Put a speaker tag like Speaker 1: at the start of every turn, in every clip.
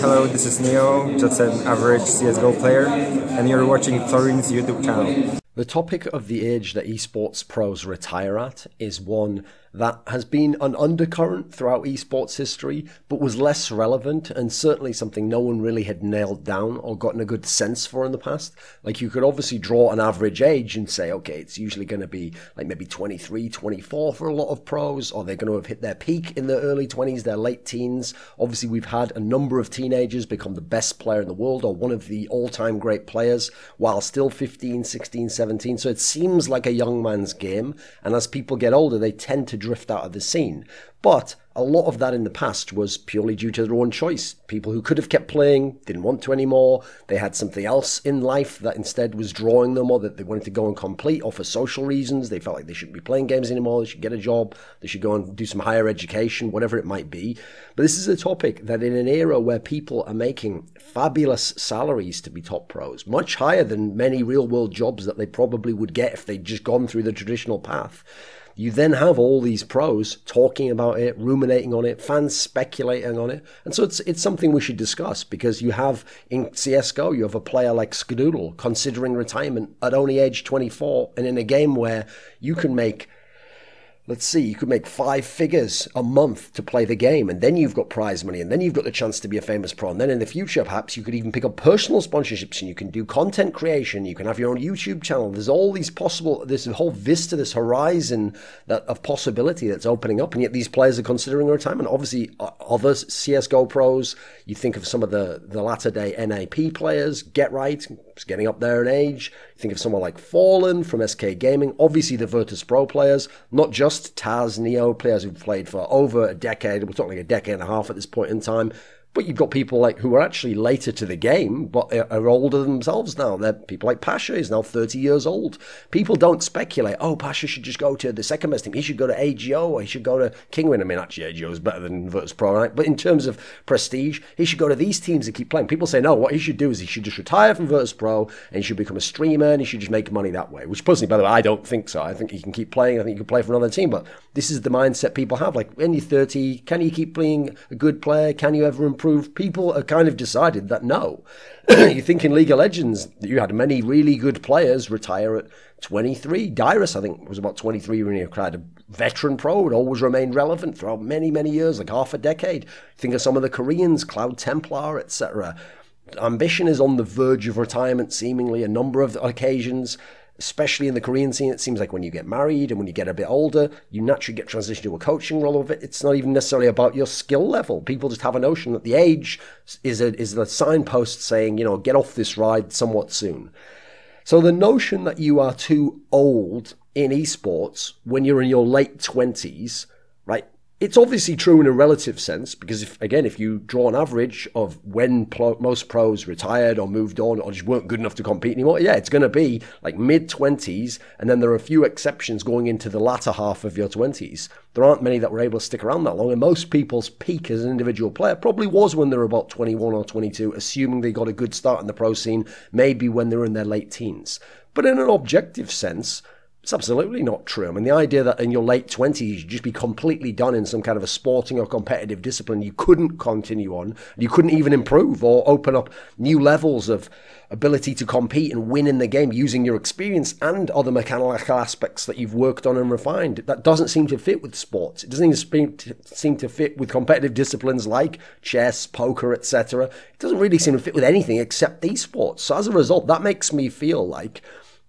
Speaker 1: Hello, this is Neo, just an average CSGO player, and you're watching Thorin's YouTube channel.
Speaker 2: The topic of the age that esports pros retire at is one that has been an undercurrent throughout esports history, but was less relevant and certainly something no one really had nailed down or gotten a good sense for in the past. Like, you could obviously draw an average age and say, okay, it's usually going to be like maybe 23, 24 for a lot of pros, or they're going to have hit their peak in their early 20s, their late teens. Obviously, we've had a number of teenagers become the best player in the world or one of the all-time great players while still 15, 16, 17. So it seems like a young man's game, and as people get older, they tend to drift out of the scene. But a lot of that in the past was purely due to their own choice. People who could have kept playing didn't want to anymore. They had something else in life that instead was drawing them, or that they wanted to go and complete, or for social reasons. They felt like they shouldn't be playing games anymore. They should get a job. They should go and do some higher education, whatever it might be. But this is a topic that in an era where people are making fabulous salaries to be top pros, much higher than many real world jobs that they probably would get if they'd just gone through the traditional path, you then have all these pros talking about it, ruminating on it, fans speculating on it. And so it's something we should discuss, because you have in CSGO, you have a player like Scrilluminati considering retirement at only age 24, and in a game where you can make, let's see, you could make 5 figures a month to play the game, and then you've got prize money, and then you've got the chance to be a famous pro, and then in the future perhaps you could even pick up personal sponsorships, and you can do content creation, you can have your own YouTube channel. There's all these possible, this whole vista, this horizon of possibility that's opening up, and yet these players are considering retirement. Obviously other CSGO pros, you think of some of the latter day NAP players, Get Right, getting up there in age. You think of someone like Fallen from SK Gaming, obviously the Virtus Pro players, not just Taz, Neo, players who've played for over a decade. We're talking like a decade and a half at this point in time. But you've got people like who are actually later to the game, but are older themselves now. They're people like Pasha is now 30 years old. People don't speculate, oh, Pasha should just go to the second best team. He should go to AGO, or he should go to Kingwin. I mean, actually, AGO is better than Virtus Pro, right? But in terms of prestige, he should go to these teams and keep playing. People say, no, what he should do is he should just retire from Virtus Pro, and he should become a streamer, and he should just make money that way. Which, personally, by the way, I don't think so. I think he can keep playing. I think he can play for another team. But this is the mindset people have. Like, when you're 30, can you keep being a good player? Can you ever improve? People are kind of decided that no. You think in League of Legends, you had many really good players retire at 23. Dyrus, I think, was about 23 when he acquired a veteran pro. It always remained relevant throughout many, many years, like half a decade. Think of some of the Koreans, Cloud Templar, etc. Ambition is on the verge of retirement, seemingly, a number of occasions. Especially in the Korean scene, it seems like when you get married and when you get a bit older, you naturally get transitioned to a coaching role of it. It's not even necessarily about your skill level. People just have a notion that the age is a signpost saying, you know, get off this ride somewhat soon. So the notion that you are too old in esports when you're in your late 20s, right? It's obviously true in a relative sense, because if you draw an average of when most pros retired or moved on or just weren't good enough to compete anymore, yeah, it's going to be like mid-20s, and then there are a few exceptions going into the latter half of your 20s. There aren't many that were able to stick around that long, and most people's peak as an individual player probably was when they were about 21 or 22, assuming they got a good start in the pro scene, maybe when they were in their late teens. But in an objective sense, it's absolutely not true. I mean, the idea that in your late 20s, you'd just be completely done in some kind of a sporting or competitive discipline, you couldn't continue on, you couldn't even improve or open up new levels of ability to compete and win in the game using your experience and other mechanical aspects that you've worked on and refined. That doesn't seem to fit with sports. It doesn't even seem to fit with competitive disciplines like chess, poker, etc. It doesn't really seem to fit with anything except esports. So as a result, that makes me feel like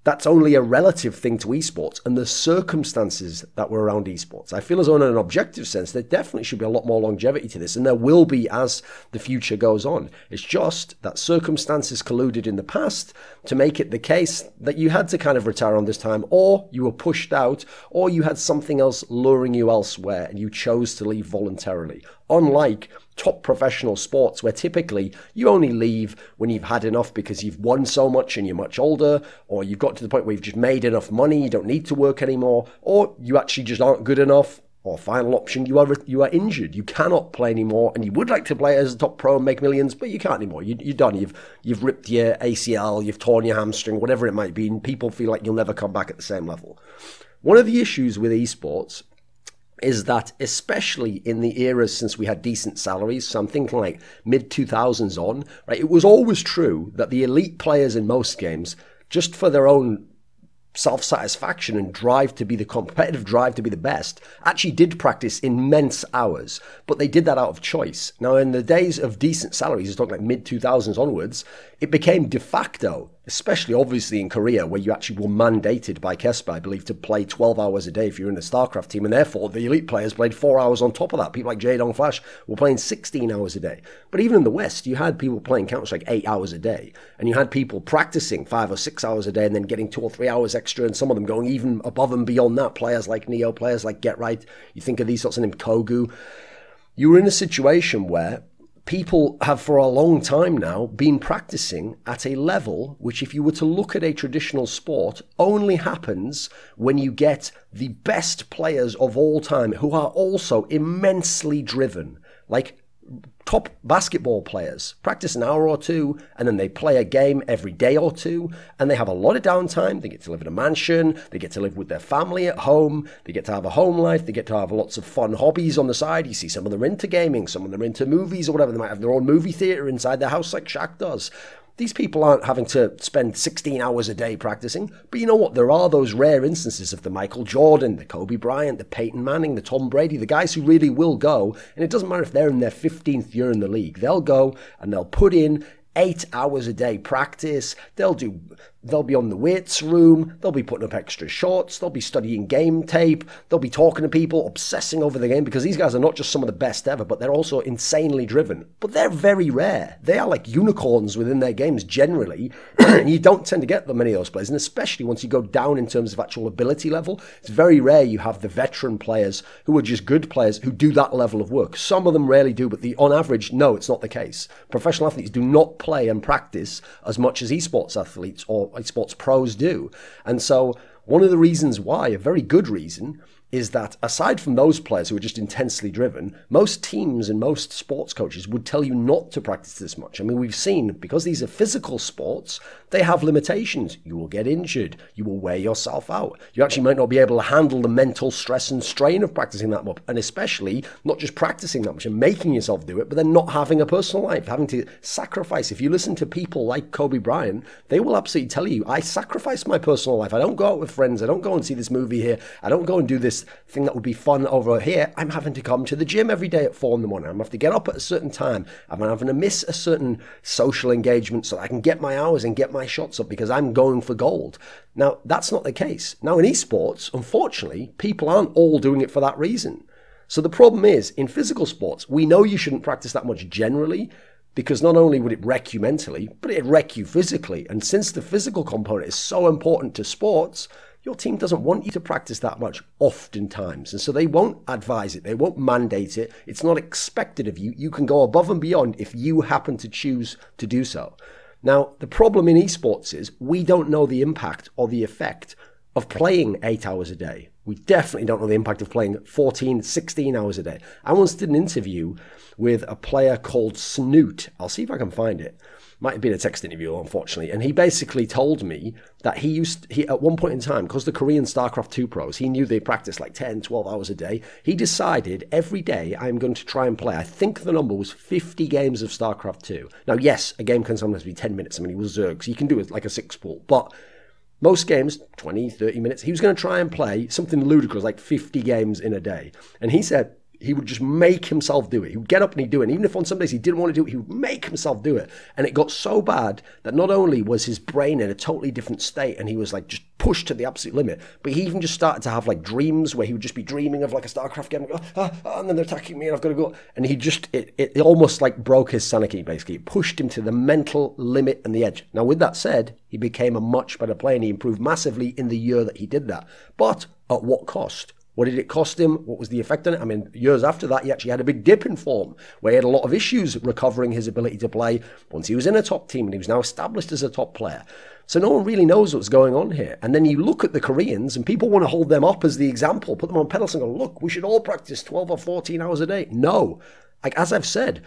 Speaker 2: that's only a relative thing to esports and the circumstances that were around esports. I feel as though in an objective sense, there definitely should be a lot more longevity to this, and there will be as the future goes on. It's just that circumstances colluded in the past to make it the case that you had to kind of retire on this time, or you were pushed out, or you had something else luring you elsewhere and you chose to leave voluntarily. Unlike top professional sports, where typically you only leave when you've had enough because you've won so much and you're much older, or you've got to the point where you've just made enough money, you don't need to work anymore, or you actually just aren't good enough, or final option, you are injured, you cannot play anymore, and you would like to play as a top pro and make millions, but you can't anymore. You're done. You've ripped your ACL, you've torn your hamstring, whatever it might be, and people feel like you'll never come back at the same level. One of the issues with esports, is that especially in the eras since we had decent salaries, so I'm thinking like mid-2000s on, right, it was always true that the elite players in most games, just for their own self-satisfaction and drive to be the competitive drive to be the best, actually did practice immense hours, but they did that out of choice. Now, in the days of decent salaries, you're talking like mid-2000s onwards, it became de facto, especially obviously in Korea, where you actually were mandated by KESPA, I believe, to play 12 hours a day if you're in the StarCraft team, and therefore the elite players played 4 hours on top of that. People like Jaedong Flash were playing 16 hours a day. But even in the West, you had people playing Counter-Strike 8 hours a day, and you had people practicing 5 or 6 hours a day and then getting 2 or 3 hours extra, and some of them going even above and beyond that. Players like Neo, players like Get Right, you think of these sorts of names, Kogu. You were in a situation where people have for a long time now been practicing at a level which, if you were to look at a traditional sport, only happens when you get the best players of all time who are also immensely driven. Like top basketball players practice an hour or two and then they play a game every day or two, and they have a lot of downtime. They get to live in a mansion, they get to live with their family at home, they get to have a home life, they get to have lots of fun hobbies on the side. You see some of them are into gaming, some of them are into movies or whatever. They might have their own movie theater inside their house like Shaq does. These people aren't having to spend 16 hours a day practicing, but you know what? There are those rare instances of the Michael Jordan, the Kobe Bryant, the Peyton Manning, the Tom Brady, the guys who really will go, and it doesn't matter if they're in their 15th year in the league. They'll go and they'll put in 8 hours a day practice. They'll be on the weights room, they'll be putting up extra shots, they'll be studying game tape, they'll be talking to people, obsessing over the game, because these guys are not just some of the best ever, but they're also insanely driven. But they're very rare. They are like unicorns within their games generally, and you don't tend to get that many of those players, and especially once you go down in terms of actual ability level, it's very rare you have the veteran players who are just good players who do that level of work. Some of them rarely do, but on average, no, it's not the case. Professional athletes do not play and practice as much as esports athletes or esports pros do. And so one of the reasons why, a very good reason, is that aside from those players who are just intensely driven, most teams and most sports coaches would tell you not to practice this much. I mean, we've seen, because these are physical sports, they have limitations. You will get injured. You will wear yourself out. You actually might not be able to handle the mental stress and strain of practicing that much, and especially not just practicing that much and making yourself do it, but then not having a personal life, having to sacrifice. If you listen to people like Kobe Bryant, they will absolutely tell you, I sacrifice my personal life. I don't go out with friends. I don't go and see this movie here. I don't go and do this thing that would be fun over here. I'm having to come to the gym every day at 4 in the morning. I'm going to have to get up at a certain time. I'm having to miss a certain social engagement so that I can get my hours and get my shots up because I'm going for gold. Now, that's not the case. Now, in esports, unfortunately, people aren't all doing it for that reason. So the problem is, in physical sports, we know you shouldn't practice that much generally, because not only would it wreck you mentally, but it'd wreck you physically. And since the physical component is so important to sports, your team doesn't want you to practice that much oftentimes. And so they won't advise it. They won't mandate it. It's not expected of you. You can go above and beyond if you happen to choose to do so. Now, the problem in esports is we don't know the impact or the effect of playing 8 hours a day. We definitely don't know the impact of playing 14, 16 hours a day. I once did an interview with a player called Snoot. I'll see if I can find it. Might have been a text interview, unfortunately. And he basically told me that he at one point in time, because the Korean StarCraft 2 pros, he knew they practiced like 10, 12 hours a day. He decided every day I'm going to try and play. I think the number was 50 games of StarCraft 2. Now, yes, a game can sometimes be 10 minutes. I mean, he was Zerg, so you can do it like a 6-pool. But most games, 20, 30 minutes. He was going to try and play something ludicrous, like 50 games in a day. And he said he would just make himself do it. He would get up and he'd do it. And even if on some days he didn't want to do it, he would make himself do it. And it got so bad that not only was his brain in a totally different state and he was like just pushed to the absolute limit, but he even just started to have like dreams where he would just be dreaming of like a StarCraft game and go, and then they're attacking me and I've got to go. And he just, it almost like broke his sanity, basically. It pushed him to the mental limit and the edge. Now, with that said, he became a much better player and he improved massively in the year that he did that. But at what cost? What did it cost him? What was the effect on it? I mean, years after that, he actually had a big dip in form where he had a lot of issues recovering his ability to play once he was in a top team and he was now established as a top player. So no one really knows what's going on here. And then you look at the Koreans and people want to hold them up as the example, put them on pedestals and go, look, we should all practice 12 or 14 hours a day. No. Like, as I've said,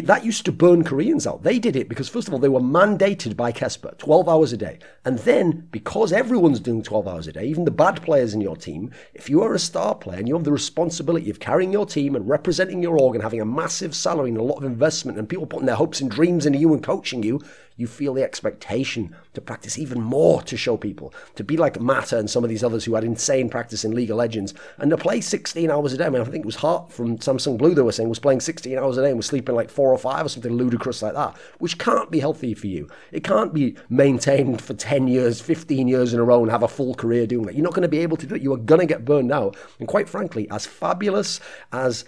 Speaker 2: That used to burn Koreans out. They did it because, first of all, they were mandated by KESPA, 12 hours a day. And then, because everyone's doing 12 hours a day, even the bad players in your team, if you are a star player and you have the responsibility of carrying your team and representing your org and having a massive salary and a lot of investment and people putting their hopes and dreams into you and coaching you, you feel the expectation to practice even more to show people, to be like Mata and some of these others who had insane practice in League of Legends, and to play 16 hours a day. I mean, I think it was Hart from Samsung Blue they were saying was playing 16 hours a day and was sleeping like 4 or 5 or something ludicrous like that, which can't be healthy for you. It can't be maintained for 10 years, 15 years in a row and have a full career doing that. You're not going to be able to do it. You are going to get burned out. And quite frankly, as fabulous as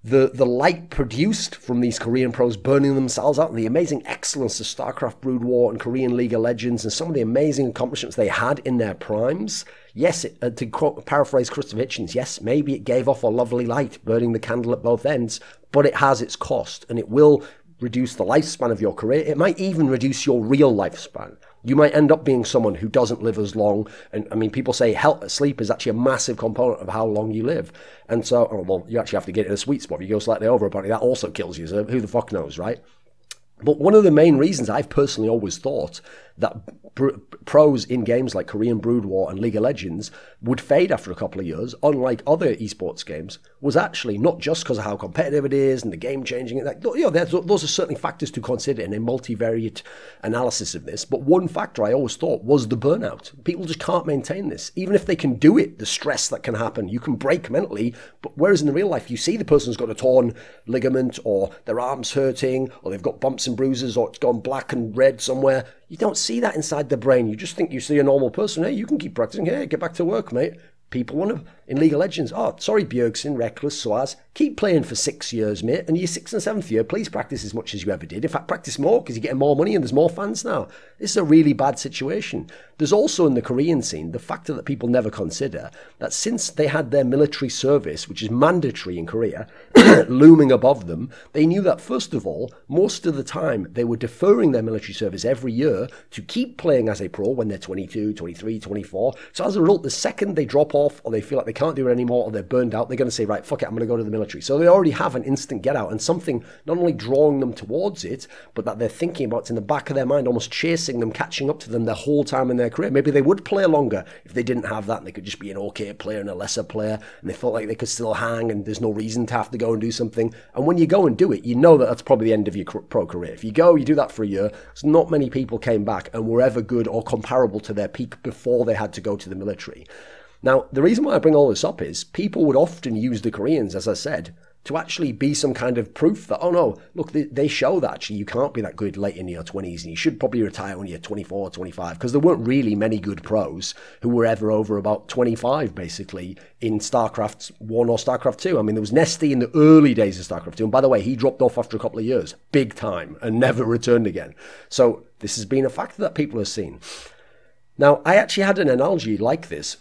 Speaker 2: the light produced from these Korean pros burning themselves out and the amazing excellence of StarCraft Brood War and Korean League of Legends and some of the amazing accomplishments they had in their primes, yes, to paraphrase Christopher Hitchens, yes, maybe it gave off a lovely light, burning the candle at both ends, but it has its cost and it will reduce the lifespan of your career. It might even reduce your real lifespan. You might end up being someone who doesn't live as long. And I mean, people say sleep is actually a massive component of how long you live. And so, well, you actually have to get in a sweet spot. If you go slightly over, apparently that also kills you. So who the fuck knows, right? But one of the main reasons I've personally always thought that pros in games like Korean Brood War and League of Legends would fade after a couple of years, unlike other esports games, was actually not just because of how competitive it is and the game changing. Those are certainly factors to consider in a multivariate analysis of this. But one factor I always thought was the burnout. People just can't maintain this. Even if they can do it, the stress that can happen, you can break mentally. But whereas in the real life, you see the person's got a torn ligament or their arm's hurting or they've got bumps and bruises or it's gone black and red somewhere. You don't see that inside the brain. You just think you see a normal person. Hey, you can keep practicing. Hey, get back to work, mate. People want to, in League of Legends, oh, sorry, Bjergsen, Reckless, Soaz, keep playing for 6 years, mate. And your 6th and 7th year, please practice as much as you ever did. In fact, practice more because you're getting more money and there's more fans now. This is a really bad situation. There's also in the Korean scene the factor that people never consider that since they had their military service, which is mandatory in Korea, looming above them, they knew that, first of all, most of the time they were deferring their military service every year to keep playing as a pro when they're 22, 23, 24. So as a result, the second they drop off or they feel like they can't do it anymore or they're burned out, they're going to say, right, fuck it, I'm going to go to the military. So they already have an instant get out and something not only drawing them towards it, but that they're thinking about in the back of their mind, almost chasing them, catching up to them their whole time in their career. Maybe they would play longer if they didn't have that and they could just be an okay player and a lesser player and they felt like they could still hang and there's no reason to have to go and do something. And when you go and do it, you know that that's probably the end of your pro career. If you go, you do that for a year, so not many people came back and were ever good or comparable to their peak before they had to go to the military. Now, the reason why I bring all this up is people would often use the Koreans, as I said, to actually be some kind of proof that, oh no, look, they show that actually you can't be that good late in your 20s and you should probably retire when you're 24 or 25, because there weren't really many good pros who were ever over about 25, basically, in StarCraft 1 or StarCraft 2. I mean, there was Nesty in the early days of StarCraft 2, and by the way, he dropped off after a couple of years, big time, and never returned again. So this has been a factor that people have seen. Now, I actually had an analogy like this,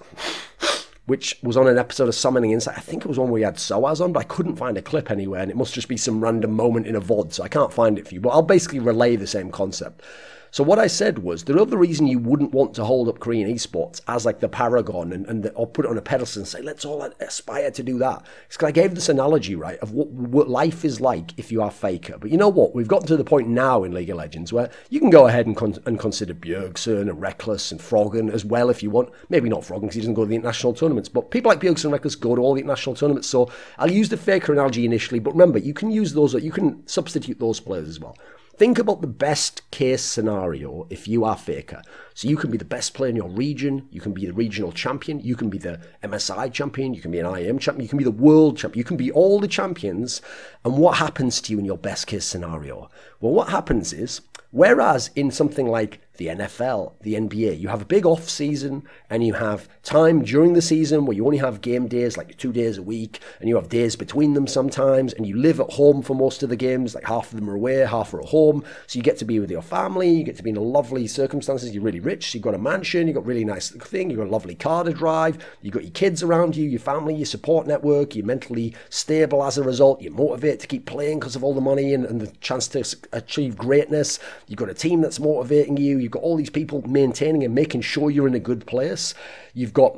Speaker 2: which was on an episode of Summoning Insight. I think it was one where we had Soaz on, but I couldn't find a clip anywhere, and it must just be some random moment in a VOD, so I can't find it for you. But I'll basically relay the same concept. So what I said was, the other reason you wouldn't want to hold up Korean esports as like the paragon or put it on a pedestal and say, let's all aspire to do that. It's because I gave this analogy, right, of what life is like if you are Faker. But you know what? We've gotten to the point now in League of Legends where you can go ahead and consider Bjergsen and Reckless and Froggen as well if you want. Maybe not Froggen because he doesn't go to the international tournaments, but people like Bjergsen and Reckless go to all the international tournaments. So I'll use the Faker analogy initially, but remember, you can use those, you can substitute those players as well. Think about the best case scenario if you are Faker. So you can be the best player in your region, you can be the regional champion, you can be the MSI champion, you can be an IM champion, you can be the world champion, you can be all the champions. And what happens to you in your best case scenario? Well, what happens is, whereas in something like the NFL, the NBA, you have a big off season and you have time during the season where you only have game days, like 2 days a week, and you have days between them sometimes, and you live at home for most of the games, like half of them are away, half are at home. So you get to be with your family, you get to be in lovely circumstances, you're really rich, so you've got a mansion, you've got a really nice thing, you've got a lovely car to drive, you've got your kids around you, your family, your support network, you're mentally stable as a result, you're motivated to keep playing because of all the money and the chance to achieve greatness, you've got a team that's motivating you, you've got all these people maintaining and making sure you're in a good place. You've got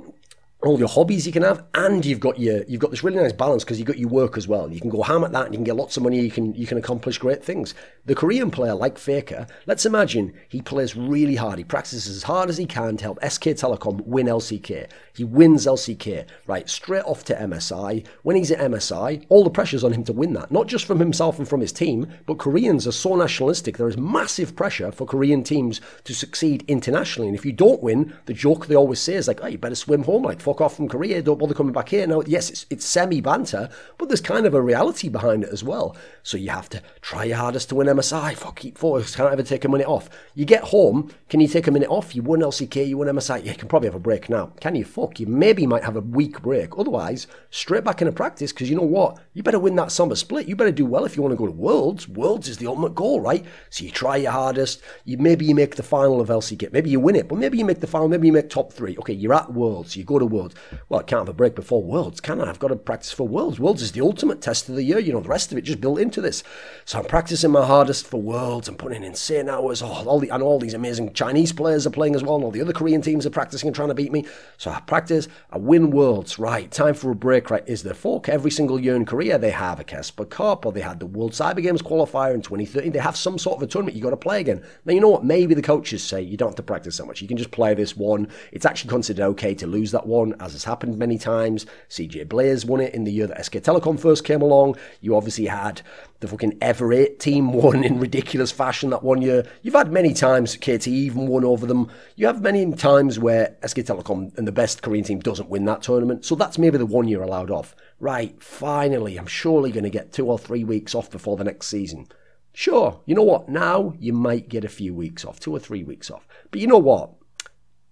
Speaker 2: all your hobbies you can have, and you've got this really nice balance because you've got your work as well. You can go ham at that and you can get lots of money, you can accomplish great things. The Korean player like Faker, let's imagine he plays really hard, he practices as hard as he can to help SK Telecom win LCK. He wins LCK, right, straight off to MSI. When he's at MSI, all the pressure's on him to win that, not just from himself and from his team, but Koreans are so nationalistic, there is massive pressure for Korean teams to succeed internationally, and if you don't win, the joke they always say is like, oh, you better swim home, like, fuck off from Korea, don't bother coming back here. Now, yes, it's semi-banter, but there's kind of a reality behind it as well. So you have to try your hardest to win MSI. Fuck, keep focused, can't ever take a minute off. You get home, can you take a minute off? You won LCK, you won MSI. Yeah, you can probably have a break now. Can you? Fuck, you maybe might have a week break. Otherwise, straight back into practice, because you know what? You better win that summer split. You better do well if you want to go to Worlds. Worlds is the ultimate goal, right? So you try your hardest. Maybe you make the final of LCK. Maybe you win it, but maybe you make the final. Maybe you make top 3. Okay, you're at Worlds. You go to Worlds. Well, I can't have a break before Worlds, can I? I've got to practice for Worlds. Worlds is the ultimate test of the year. You know, the rest of it just built into this. So I'm practicing my hardest for Worlds. I'm putting in insane hours. And all these amazing Chinese players are playing as well. And all the other Korean teams are practicing and trying to beat me. So I practice. I win Worlds. Right, time for a break. Right, is there folk? Every single year in Korea, they have a Casper Cup, or they had the World Cyber Games qualifier in 2013. They have some sort of a tournament you got to play again. Now, you know what? Maybe the coaches say you don't have to practice so much. You can just play this one. It's actually considered okay to lose that one, as has happened many times. CJ Blaze won it in the year that SK Telecom first came along. You obviously had the fucking Everett team won in ridiculous fashion that one year. You've had many times KT even won over them. You have many times where SK Telecom and the best Korean team doesn't win that tournament. So that's maybe the one you're allowed off. Right, finally, I'm surely going to get 2 or 3 weeks off before the next season. Sure, you know what? Now you might get a few weeks off, 2 or 3 weeks off. But you know what?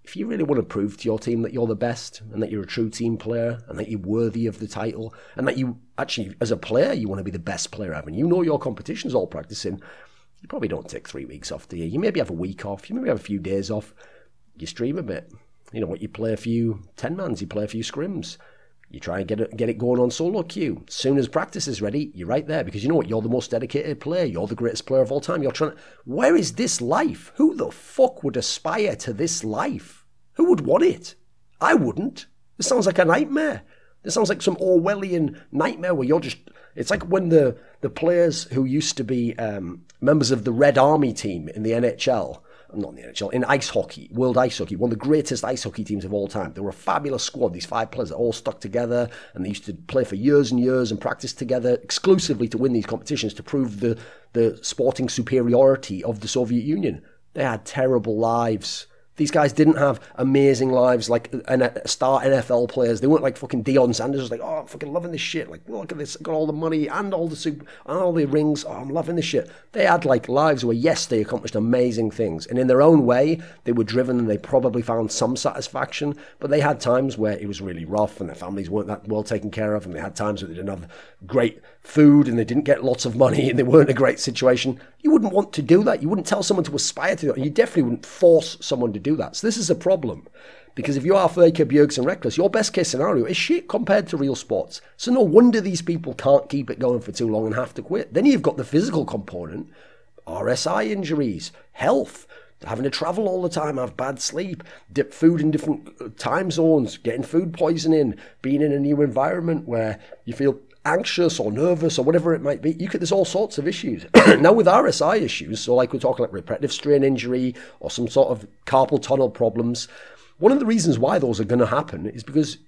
Speaker 2: If you really want to prove to your team that you're the best and that you're a true team player and that you're worthy of the title and that you actually, as a player, you want to be the best player ever and you know your competition's all practicing, you probably don't take 3 weeks off, do you? You maybe have a week off. You maybe have a few days off. You stream a bit. You know what? You play a few 10-mans. You play a few scrims. You try and get it going on solo queue. As soon as practice is ready, you're right there because you know what? You're the most dedicated player. You're the greatest player of all time. You're trying to... Where is this life? Who the fuck would aspire to this life? Who would want it? I wouldn't. This sounds like a nightmare. This sounds like some Orwellian nightmare where you're just... It's like when the players who used to be members of the Red Army team in the NHL... Not in the NHL, in ice hockey, world ice hockey, one of the greatest ice hockey teams of all time. They were a fabulous squad, these 5 players that all stuck together, and they used to play for years and years and practice together exclusively to win these competitions to prove the sporting superiority of the Soviet Union. They had terrible lives. These guys didn't have amazing lives like star NFL players. They weren't like fucking Deion Sanders, was like, oh, I'm fucking loving this shit. Like, look at this, I got all the money and all the super and all the rings. Oh, I'm loving this shit. They had like lives where, yes, they accomplished amazing things. And in their own way, they were driven and they probably found some satisfaction. But they had times where it was really rough and their families weren't that well taken care of. And they had times where they didn't have great food and they didn't get lots of money and they weren't in a great situation. You wouldn't want to do that. You wouldn't tell someone to aspire to that. And you definitely wouldn't force someone to do that. So this is a problem. Because if you are Faker, Bjergs and Reckless, your best case scenario is shit compared to real sports. So no wonder these people can't keep it going for too long and have to quit. Then you've got the physical component, RSI injuries, health, having to travel all the time, have bad sleep, dip food in different time zones, getting food poisoning, being in a new environment where you feel anxious or nervous or whatever it might be. There's all sorts of issues. Now with RSI issues, so like we're talking like repetitive strain injury or some sort of carpal tunnel problems, one of the reasons why those are going to happen is because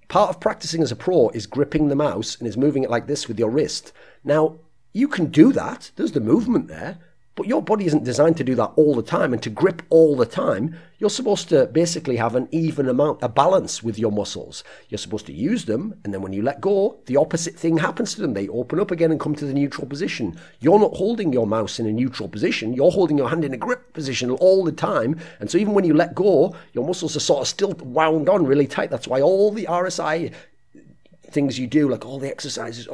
Speaker 2: part of practicing as a pro is gripping the mouse and is moving it like this with your wrist. Now, you can do that. There's the movement there. But your body isn't designed to do that all the time and to grip all the time. You're supposed to basically have an even amount, a balance with your muscles. You're supposed to use them, and then when you let go, the opposite thing happens to them. They open up again and come to the neutral position. You're not holding your mouse in a neutral position. You're holding your hand in a grip position all the time. And so even when you let go, your muscles are sort of still wound on really tight. That's why all the RSI things you do, like all the exercises,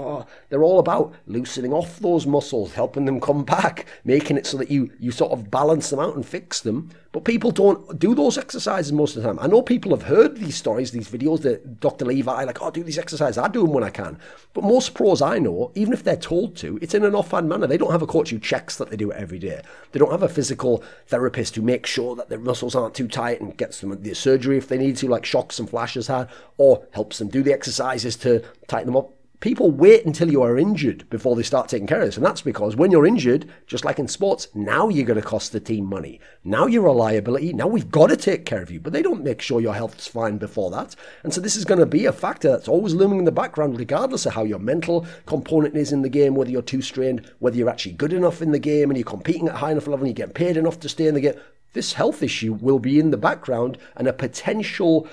Speaker 2: they're all about loosening off those muscles, helping them come back, making it so that you sort of balance them out and fix them. But people don't do those exercises most of the time. I know people have heard these stories, these videos that Dr. Levi, like, oh, do these exercises. I do them when I can. But most pros I know, even if they're told to, it's in an offhand manner. They don't have a coach who checks that they do it every day. They don't have a physical therapist who makes sure that their muscles aren't too tight and gets them the surgery if they need to, like Shocks and Flash has had, or helps them do the exercises to tighten them up. People wait until you are injured before they start taking care of this. And that's because when you're injured, just like in sports, now you're going to cost the team money. Now you're a liability. Now we've got to take care of you. But they don't make sure your health's fine before that. And so this is going to be a factor that's always looming in the background, regardless of how your mental component is in the game, whether you're too strained, whether you're actually good enough in the game and you're competing at a high enough level and you're getting paid enough to stay in the game. This health issue will be in the background and a potential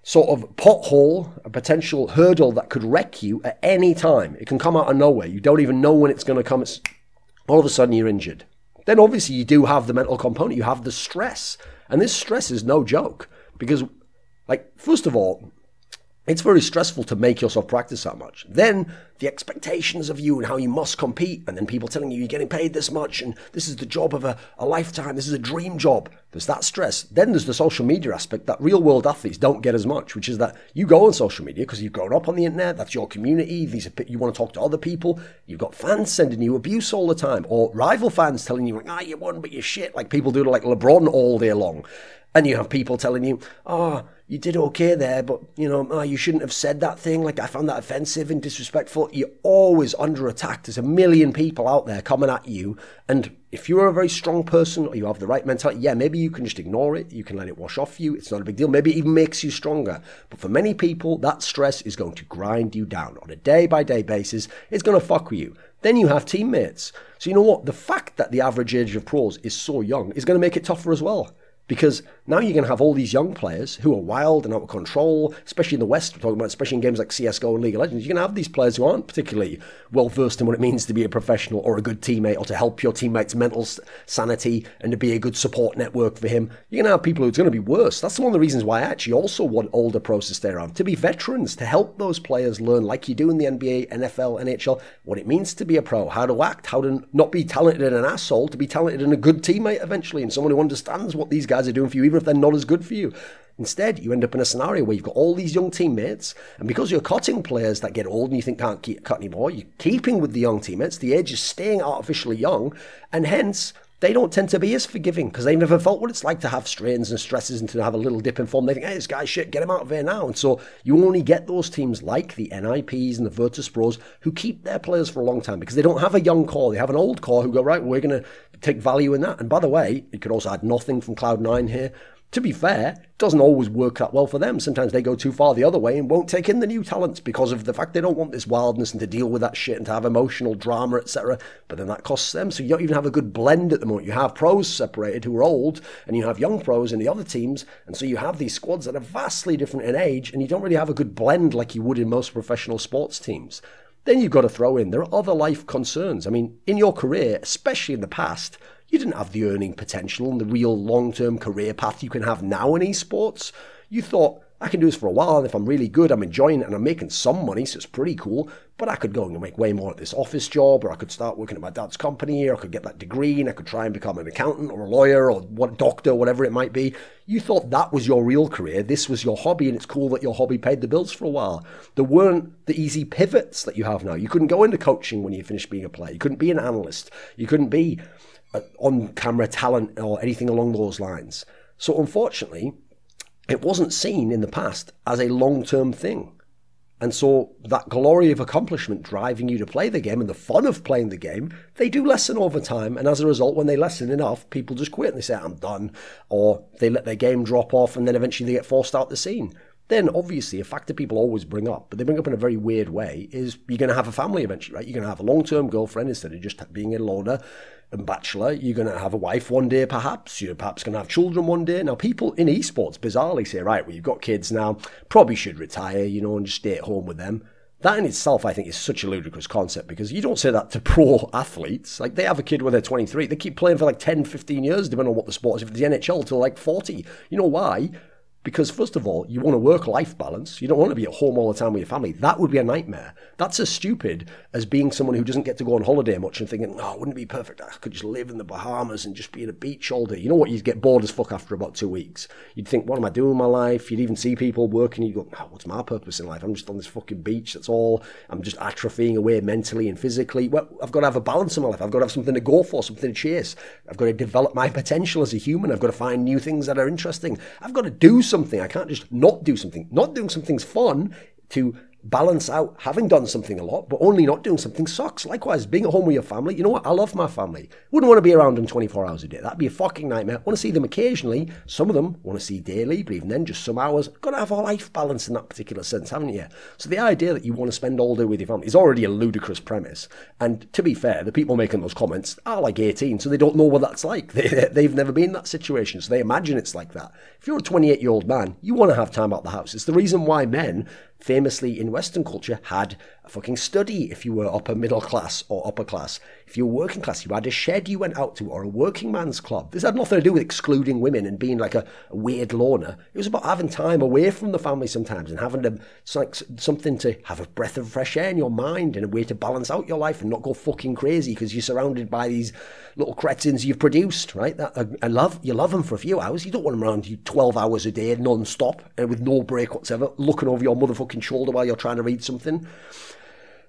Speaker 2: sort of pothole, a potential hurdle that could wreck you at any time. It can come out of nowhere. You don't even know when it's going to come. It's all of a sudden you're injured. Then obviously you do have the mental component. You have the stress. And this stress is no joke because, like, first of all, it's very stressful to make yourself practice that much. Then the expectations of you and how you must compete, and then people telling you you're getting paid this much and this is the job of a lifetime, this is a dream job. There's that stress. Then there's the social media aspect that real world athletes don't get as much, which is that you go on social media because you've grown up on the internet, that's your community, you want to talk to other people, you've got fans sending you abuse all the time, or rival fans telling you, like, you won but you're shit, like people do to like LeBron all day long. And you have people telling you, you did okay there, but, you shouldn't have said that thing. Like, I found that offensive and disrespectful. You're always under attack. There's a million people out there coming at you. And if you're a very strong person or you have the right mentality, maybe you can just ignore it. You can let it wash off you. It's not a big deal. Maybe it even makes you stronger. But for many people, that stress is going to grind you down on a day-by-day basis. It's going to fuck with you. Then you have teammates. So you know what? The fact that the average age of pros is so young is going to make it tougher as well. Because now you're going to have all these young players who are wild and out of control, especially in the West, we're talking about, especially in games like CSGO and League of Legends. You're going to have these players who aren't particularly well-versed in what it means to be a professional or a good teammate or to help your teammate's mental sanity and to be a good support network for him. You're going to have people who it's going to be worse. That's one of the reasons why I actually also want older pros to stay around, to be veterans, to help those players learn, like you do in the NBA, NFL, NHL, what it means to be a pro, how to act, how to not be talented and an asshole, to be talented and a good teammate eventually, and someone who understands what these guys are doing for you, even if they're not as good for you. Instead, you end up in a scenario where you've got all these young teammates, and because you're cutting players that get old and you think can't cut anymore, you're keeping with the young teammates, the age is staying artificially young, and hence they don't tend to be as forgiving because they've never felt what it's like to have strains and stresses and to have a little dip in form. They think, hey, this guy's shit, get him out of here now. And so you only get those teams like the NIPs and the Virtus Pros who keep their players for a long time because they don't have a young core. They have an old core who go, right, we're going to take value in that. And by the way, you could also add nothing from Cloud9 here. To be fair, it doesn't always work that well for them. Sometimes they go too far the other way and won't take in the new talents because of the fact they don't want this wildness and to deal with that shit and to have emotional drama, etc. But then that costs them. So you don't even have a good blend at the moment. You have pros separated who are old and you have young pros in the other teams. And so you have these squads that are vastly different in age and you don't really have a good blend like you would in most professional sports teams. Then you've got to throw in, there are other life concerns. I mean, in your career, especially in the past, you didn't have the earning potential and the real long-term career path you can have now in esports. You thought, I can do this for a while, and if I'm really good, I'm enjoying it, and I'm making some money, so it's pretty cool, but I could go and make way more at this office job, or I could start working at my dad's company, or I could get that degree, and I could try and become an accountant, or a lawyer, or what doctor, whatever it might be. You thought that was your real career, this was your hobby, and it's cool that your hobby paid the bills for a while. There weren't the easy pivots that you have now. You couldn't go into coaching when you finished being a player. You couldn't be an analyst. You couldn't be on-camera talent or anything along those lines. So unfortunately, it wasn't seen in the past as a long-term thing. And so that glory of accomplishment driving you to play the game and the fun of playing the game, they do lessen over time. And as a result, when they lessen enough, people just quit and they say, I'm done. Or they let their game drop off and then eventually they get forced out the scene. Then obviously a factor people always bring up, but they bring up in a very weird way, is you're going to have a family eventually, right? You're going to have a long-term girlfriend instead of just being a loner and bachelor. You're going to have a wife one day perhaps. You're perhaps going to have children one day. Now people in esports bizarrely say, right, well you've got kids now, probably should retire, and just stay at home with them. That in itself, I think, is such a ludicrous concept because you don't say that to pro athletes. Like, they have a kid when they're 23. They keep playing for like 10, 15 years, depending on what the sport is. If it's the NHL, till like 40. You know why? Because first of all, you want a work-life balance. You don't want to be at home all the time with your family. That would be a nightmare. That's as stupid as being someone who doesn't get to go on holiday much and thinking, oh, wouldn't it be perfect? I could just live in the Bahamas and just be at a beach all day. You know what? You'd get bored as fuck after about 2 weeks. You'd think, what am I doing with my life? You'd even see people working. You'd go, oh, what's my purpose in life? I'm just on this fucking beach. That's all. I'm just atrophying away mentally and physically. Well, I've got to have a balance in my life. I've got to have something to go for, something to chase. I've got to develop my potential as a human. I've got to find new things that are interesting. I've got to do something. I can't just not do something. Not doing something's fun to balance out having done something a lot, but only not doing something sucks. Likewise, being at home with your family, you know what? I love my family. Wouldn't want to be around them 24 hours a day. That'd be a fucking nightmare. I want to see them occasionally. Some of them want to see daily, but even then, just some hours. Got to have a life balance in that particular sense, haven't you? So the idea that you want to spend all day with your family is already a ludicrous premise. And to be fair, the people making those comments are like 18, so they don't know what that's like. They've never been in that situation, so they imagine it's like that. If you're a 28-year-old man, you want to have time out the house. It's the reason why men famously in Western culture had a fucking study if you were upper middle class or upper class. If you were working class, you had a shed you went out to or a working man's club. This had nothing to do with excluding women and being like a weird loner. It was about having time away from the family sometimes and having to, it's like something to have a breath of fresh air in your mind and a way to balance out your life and not go fucking crazy because you're surrounded by these little cretins you've produced, right? You love them for a few hours. You don't want them around you 12 hours a day non-stop and with no break whatsoever, looking over your motherfucking shoulder while you're trying to read something.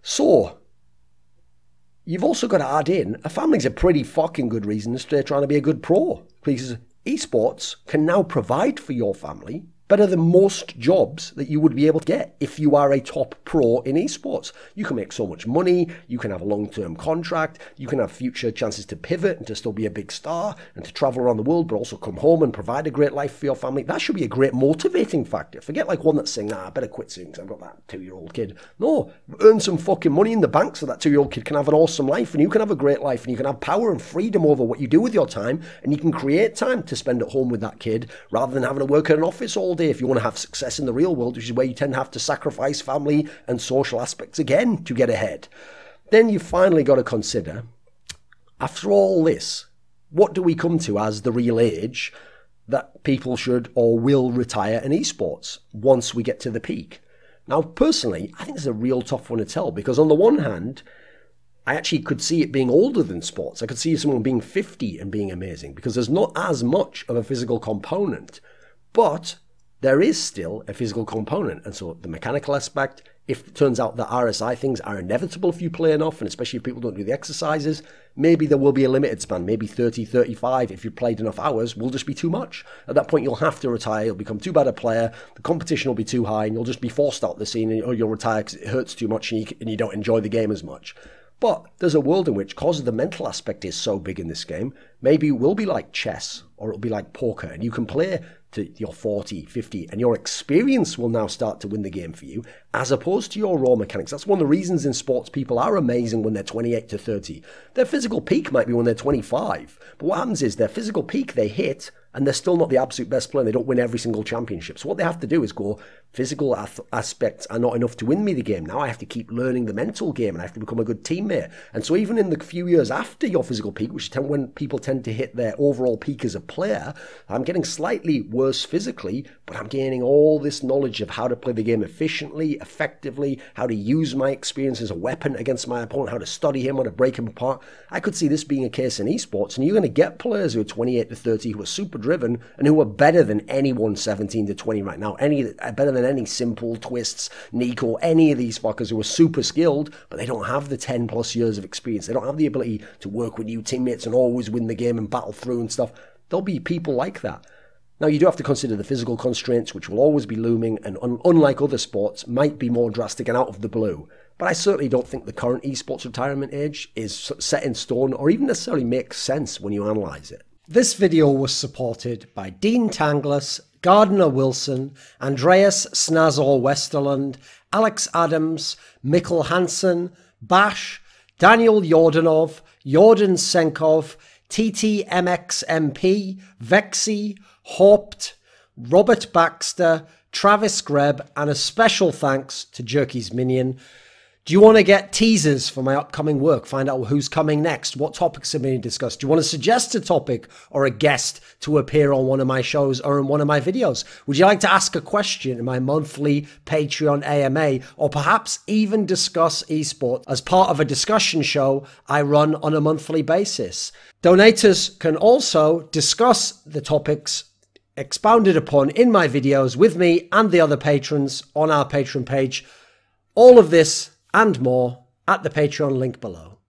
Speaker 2: So, you've also got to add in, a family's a pretty fucking good reason to stay trying to be a good pro. Because esports can now provide for your family better than most jobs that you would be able to get if you are a top pro in esports. You can make so much money, you can have a long-term contract, you can have future chances to pivot and to still be a big star and to travel around the world, but also come home and provide a great life for your family. That should be a great motivating factor. Forget like one that's saying, I better quit soon because I've got that 2-year-old kid. No, earn some fucking money in the bank so that 2-year-old kid can have an awesome life and you can have a great life and you can have power and freedom over what you do with your time and you can create time to spend at home with that kid rather than having to work in an office all day if you want to have success in the real world, which is where you tend to have to sacrifice family and social aspects again to get ahead. Then you finally got to consider, after all this, what do we come to as the real age that people should or will retire in esports once we get to the peak? Now, personally, I think it's a real tough one to tell because on the one hand, I actually could see it being older than sports. I could see someone being 50 and being amazing because there's not as much of a physical component, but there is still a physical component. And so the mechanical aspect, if it turns out that RSI things are inevitable if you play enough, and especially if people don't do the exercises, maybe there will be a limited span, maybe 30, 35, if you've played enough hours, will just be too much. At that point, you'll have to retire, you'll become too bad a player, the competition will be too high, and you'll just be forced out the scene, or you'll retire because it hurts too much and you don't enjoy the game as much. But there's a world in which, because the mental aspect is so big in this game, maybe it will be like chess, or it'll be like poker, and you can play to your 40, 50, and your experience will now start to win the game for you, as opposed to your raw mechanics. That's one of the reasons in sports people are amazing when they're 28 to 30. Their physical peak might be when they're 25, but what happens is their physical peak they hit, and they're still not the absolute best player. They don't win every single championship. So what they have to do is go, physical aspects are not enough to win me the game. Now I have to keep learning the mental game and I have to become a good teammate. And so even in the few years after your physical peak, which is when people tend to hit their overall peak as a player, I'm getting slightly worse physically, but I'm gaining all this knowledge of how to play the game efficiently, effectively, how to use my experience as a weapon against my opponent, how to study him, how to break him apart. I could see this being a case in esports, and you're going to get players who are 28 to 30 who are super driven and who are better than anyone 17 to 20 right now, better than any Simple, Twists, Nico, any of these fuckers who are super skilled, but they don't have the 10 plus years of experience. They don't have the ability to work with new teammates and always win the game and battle through and stuff. There'll be people like that. Now, you do have to consider the physical constraints, which will always be looming, and unlike other sports, might be more drastic and out of the blue. But I certainly don't think the current esports retirement age is set in stone or even necessarily makes sense when you analyse it.
Speaker 3: This video was supported by Dean Tanglis, Gardner Wilson, Andreas Snazore Westerlund, Alex Adams, Mikkel Hansen, Bash, Daniel Yordanov, Yordan Tsenkov, TTMXMP, VeXii, HawpT, Robert Baxter, Travis Greb, and a special thanks to Jerky's Minion. Do you want to get teasers for my upcoming work? Find out who's coming next, what topics are being discussed? Do you want to suggest a topic or a guest to appear on one of my shows or in one of my videos? Would you like to ask a question in my monthly Patreon AMA, or perhaps even discuss esports as part of a discussion show I run on a monthly basis? Donators can also discuss the topics expounded upon in my videos with me and the other patrons on our Patreon page. All of this and more at the Patreon link below.